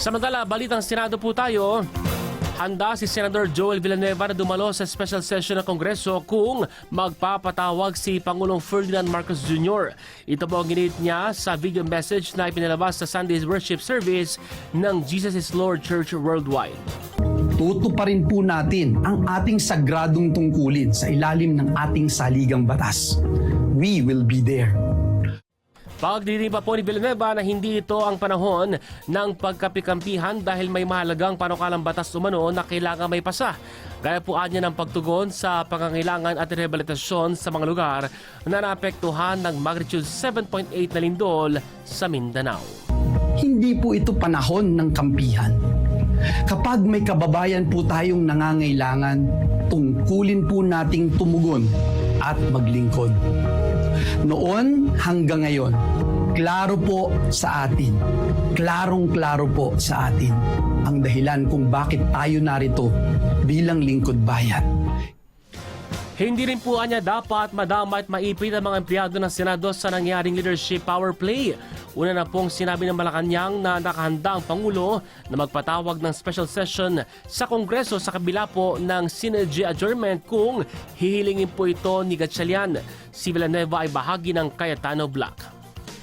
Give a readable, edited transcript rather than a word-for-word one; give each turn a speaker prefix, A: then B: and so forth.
A: Samantala, balitang Senado po tayo. Handa si Senador Joel Villanueva na dumalo sa special session ng Kongreso kung magpapatawag si Pangulong Ferdinand Marcos Jr. Ito po ang ginit niya sa video message na ipinalabas sa Sunday's worship service ng Jesus is Lord Church Worldwide.
B: Tutuparin po natin ang ating sagradong tungkulin sa ilalim ng ating saligang batas. We will be there.
A: Pagdidinig pa po ni Villanueva na hindi ito ang panahon ng pagkapikampihan dahil may mahalagang panukalang batas umano na kailangan may pasa. Gaya po niya ng pagtugon sa pangangailangan at rehabilitasyon sa mga lugar na naapektuhan ng magnitude 7.8 na lindol sa Mindanao.
B: Hindi po ito panahon ng kampihan. Kapag may kababayan po tayong nangangailangan, tungkulin po nating tumugon at maglingkod. Noon hanggang ngayon, klaro po sa atin, klarong-klaro po sa atin ang dahilan kung bakit tayo narito bilang lingkod bayan.
A: Hindi rin po niya dapat madama at maipit ang mga empleyado ng Senado sa nangyaring leadership power play. Una na pong sinabi ng Malacanang na nakahanda ang Pangulo na magpatawag ng special session sa Kongreso sa kabila po ng Synergy adjournment kung hihilingin po ito ni Gatchalian. Si Villanueva ay bahagi ng Cayetano Black.